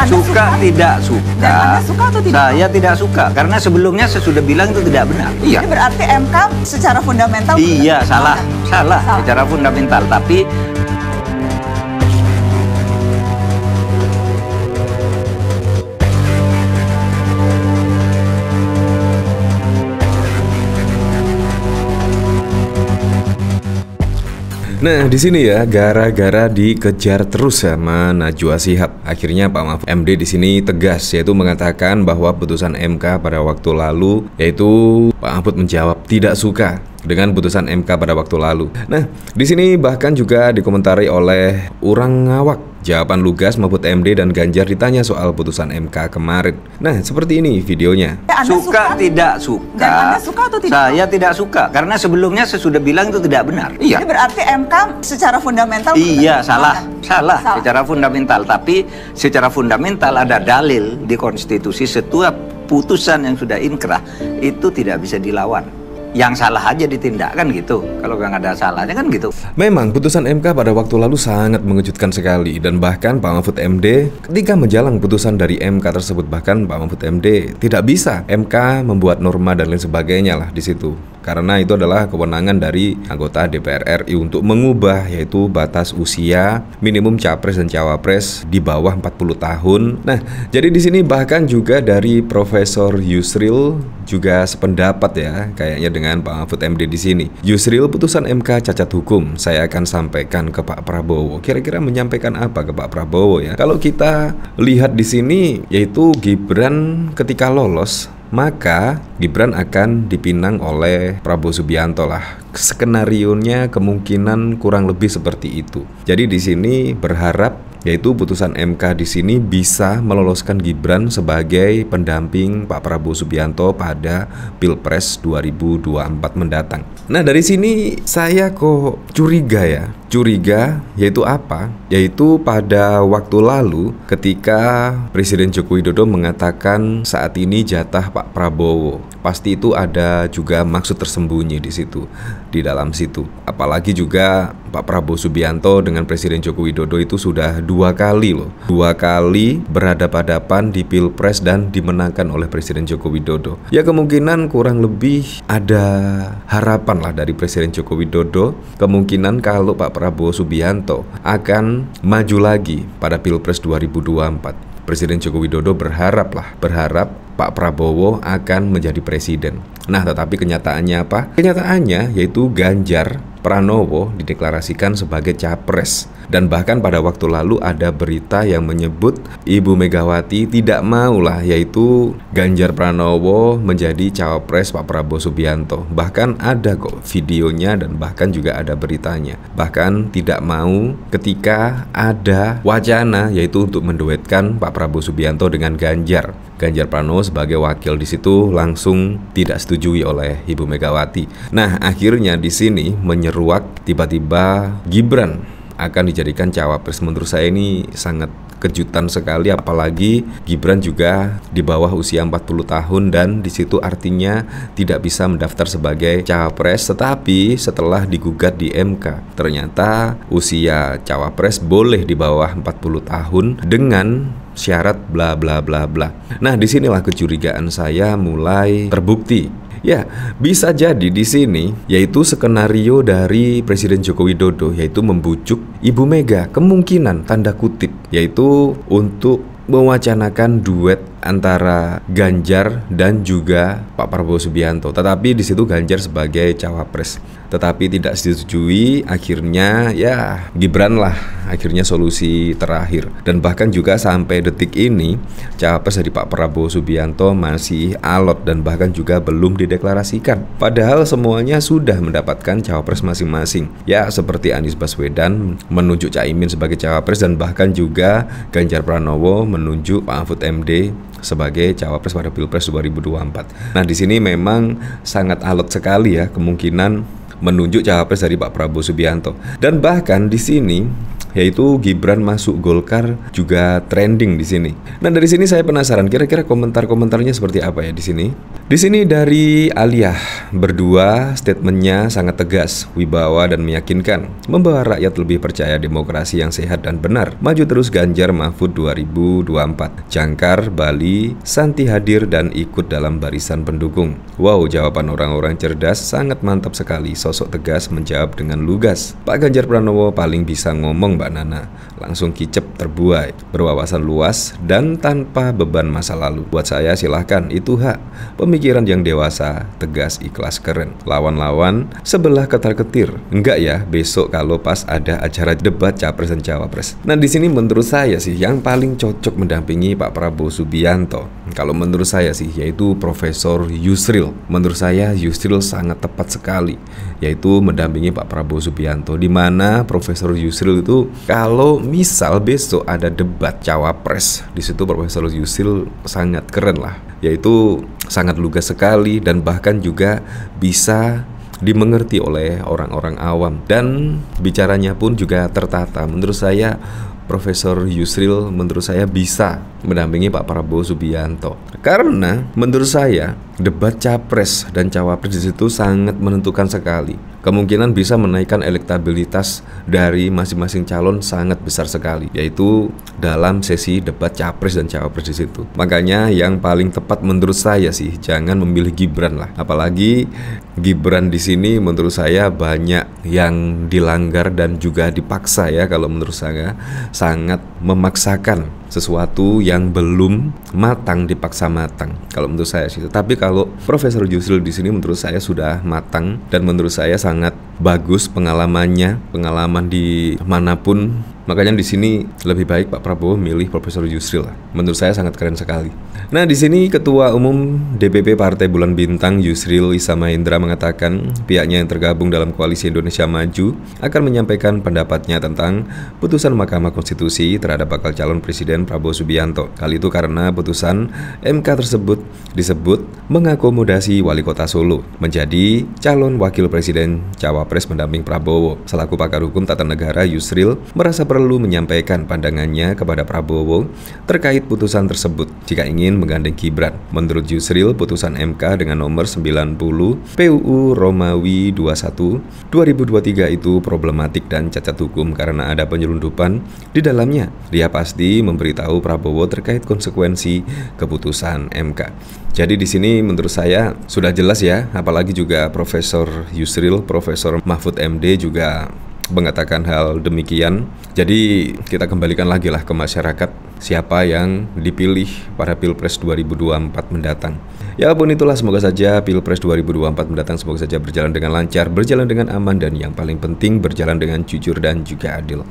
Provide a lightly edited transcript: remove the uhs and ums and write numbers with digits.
Anda suka? Tidak suka. Dan Anda suka atau tidak? Saya tidak suka karena sebelumnya saya sudah bilang itu tidak benar. Iya. Jadi berarti MK secara fundamental Iya, salah secara fundamental. Tapi nah, di sini ya, gara-gara dikejar terus sama Najwa Shihab, akhirnya Pak Mahfud MD di sini tegas, yaitu mengatakan bahwa putusan MK pada waktu lalu, yaitu Pak Mahfud menjawab tidak suka dengan putusan MK pada waktu lalu. Nah, di sini bahkan juga dikomentari oleh orang ngawak. Jawaban lugas Mahfud MD dan Ganjar ditanya soal putusan MK kemarin. Nah, seperti ini videonya. Suka tidak suka. Dan Anda suka atau tidak? Saya tidak suka karena sebelumnya saya sudah bilang itu tidak benar. Iya. Jadi berarti MK secara fundamental Iya, salah secara fundamental. Tapi secara fundamental ada dalil di konstitusi, setiap putusan yang sudah inkrah itu tidak bisa dilawan. Yang salah aja ditindak, kan gitu. Kalau nggak ada salahnya kan gitu. Memang putusan MK pada waktu lalu sangat mengejutkan sekali, dan bahkan Pak Mahfud MD ketika menjalang putusan dari MK tersebut, bahkan Pak Mahfud MD tidak bisa MK membuat norma dan lain sebagainya lah di situ. Karena itu adalah kewenangan dari anggota DPR RI untuk mengubah, yaitu batas usia minimum capres dan cawapres di bawah 40 tahun. Nah, jadi di sini bahkan juga dari Profesor Yusril juga sependapat ya, kayaknya dengan Pak Mahfud MD di sini. Yusril, putusan MK cacat hukum, saya akan sampaikan ke Pak Prabowo. Kira-kira menyampaikan apa ke Pak Prabowo ya? Kalau kita lihat di sini, yaitu Gibran ketika lolos, maka Gibran akan dipinang oleh Prabowo Subianto lah. Skenarionya kemungkinan kurang lebih seperti itu. Jadi di sini berharap yaitu putusan MK di sini bisa meloloskan Gibran sebagai pendamping Pak Prabowo Subianto pada Pilpres 2024 mendatang. Nah, dari sini saya kok curiga yaitu apa? Yaitu pada waktu lalu ketika Presiden Joko Widodo mengatakan saat ini jatah Pak Prabowo, pasti itu ada juga maksud tersembunyi di situ, di dalam situ. Apalagi juga Pak Prabowo Subianto dengan Presiden Joko Widodo itu sudah dua kali berhadapan-hadapan di Pilpres dan dimenangkan oleh Presiden Joko Widodo. Ya, kemungkinan kurang lebih ada harapan lah dari Presiden Joko Widodo, kemungkinan kalau Pak Prabowo Subianto akan maju lagi pada Pilpres 2024. Presiden Joko Widodo berharap Pak Prabowo akan menjadi presiden. Nah, tetapi kenyataannya apa? Kenyataannya yaitu Ganjar Pranowo dideklarasikan sebagai capres. Dan bahkan pada waktu lalu ada berita yang menyebut Ibu Megawati tidak mau lah, yaitu Ganjar Pranowo menjadi cawapres Pak Prabowo Subianto. Bahkan ada kok videonya dan bahkan juga ada beritanya. Bahkan tidak mau ketika ada wacana yaitu untuk menduetkan Pak Prabowo Subianto dengan Ganjar Pranowo sebagai wakil. Di situ langsung tidak setujui oleh Ibu Megawati. Nah, akhirnya di sini menyeruak tiba-tiba Gibran akan dijadikan cawapres. Menurut saya ini sangat kejutan sekali, apalagi Gibran juga di bawah usia 40 tahun dan di situ artinya tidak bisa mendaftar sebagai cawapres. Tetapi setelah digugat di MK, ternyata usia cawapres boleh di bawah 40 tahun dengan syarat bla bla bla bla. Nah, disinilah kecurigaan saya mulai terbukti. Ya, bisa jadi di sini yaitu skenario dari Presiden Joko Widodo, yaitu membujuk Ibu Mega, kemungkinan tanda kutip, yaitu untuk mewacanakan duet antara Ganjar dan juga Pak Prabowo Subianto. Tetapi di situ Ganjar sebagai cawapres, tetapi tidak disetujui. Akhirnya ya Gibran lah akhirnya solusi terakhir. Dan bahkan juga sampai detik ini cawapres dari Pak Prabowo Subianto masih alot dan bahkan juga belum dideklarasikan. Padahal semuanya sudah mendapatkan cawapres masing-masing. Ya, seperti Anies Baswedan menunjuk Caimin sebagai cawapres dan bahkan juga Ganjar Pranowo menunjuk Pak Mahfud MD sebagai cawapres pada Pilpres 2024. Nah, di sini memang sangat alot sekali ya kemungkinan menunjuk cawapres dari Pak Prabowo Subianto. Dan bahkan di sini yaitu Gibran masuk Golkar juga trending di sini. Nah, dari sini saya penasaran kira-kira komentar-komentarnya seperti apa ya di sini. Di sini dari Alia berdua statementnya sangat tegas, wibawa dan meyakinkan, membawa rakyat lebih percaya demokrasi yang sehat dan benar. Maju terus Ganjar Mahfud 2024. Jangkar, Bali, Santi hadir dan ikut dalam barisan pendukung. Wow, jawaban orang-orang cerdas sangat mantap sekali. Sosok tegas menjawab dengan lugas. Pak Ganjar Pranowo paling bisa ngomong Mbak Nana, langsung kicep terbuai, berwawasan luas dan tanpa beban masa lalu. Buat saya silahkan, itu hak. Pemikiran yang dewasa, tegas, ikhlas, keren. Lawan-lawan sebelah ketar-ketir. Enggak ya, besok kalau pas ada acara debat Capres dan Cawapres. Nah, di sini menurut saya sih yang paling cocok mendampingi Pak Prabowo Subianto, kalau menurut saya sih, yaitu Profesor Yusril. Menurut saya Yusril sangat tepat sekali, yaitu mendampingi Pak Prabowo Subianto, di mana Profesor Yusril itu kalau misal besok ada debat Cawapres, di situ Profesor Yusril sangat keren lah, yaitu sangat lugas sekali dan bahkan juga bisa dimengerti oleh orang-orang awam dan bicaranya pun juga tertata. Menurut saya Profesor Yusril menurut saya bisa mendampingi Pak Prabowo Subianto, karena menurut saya debat Capres dan Cawapres di situ sangat menentukan sekali. Kemungkinan bisa menaikkan elektabilitas dari masing-masing calon sangat besar sekali, yaitu dalam sesi debat Capres dan Cawapres di situ. Makanya yang paling tepat menurut saya sih jangan memilih Gibran lah. Apalagi Gibran di sini menurut saya banyak yang dilanggar dan juga dipaksa ya, kalau menurut saya sangat memaksakan sesuatu yang belum matang dipaksa matang, kalau menurut saya sih. Tapi kalau Profesor Yusril di sini menurut saya sudah matang dan menurut saya sangat bagus pengalaman di manapun. Makanya di sini lebih baik Pak Prabowo milih Profesor Yusril lah. Menurut saya sangat keren sekali. Nah, di sini Ketua Umum DPP Partai Bulan Bintang Yusril Issa Mahendra mengatakan pihaknya yang tergabung dalam Koalisi Indonesia Maju akan menyampaikan pendapatnya tentang putusan Mahkamah Konstitusi terhadap bakal calon Presiden Prabowo Subianto. Hal itu karena putusan MK tersebut disebut mengakomodasi Wali Kota Solo menjadi calon Wakil Presiden Cawapres pendamping Prabowo. Selaku pakar hukum tata negara, Yusril merasa perlu menyampaikan pandangannya kepada Prabowo terkait putusan tersebut jika ingin menggandeng Gibran. Menurut Yusril, putusan MK dengan nomor 90 PUU Romawi 21 2023 itu problematik dan cacat hukum karena ada penyelundupan di dalamnya. Dia pasti memberitahu Prabowo terkait konsekuensi keputusan MK. Jadi di sini menurut saya sudah jelas ya, apalagi juga Profesor Yusril, Profesor Mahfud MD juga mengatakan hal demikian. Jadi kita kembalikan lagi lah ke masyarakat siapa yang dipilih pada Pilpres 2024 mendatang. Ya pun itulah, semoga saja Pilpres 2024 mendatang semoga saja berjalan dengan lancar, berjalan dengan aman, dan yang paling penting berjalan dengan jujur dan juga adil.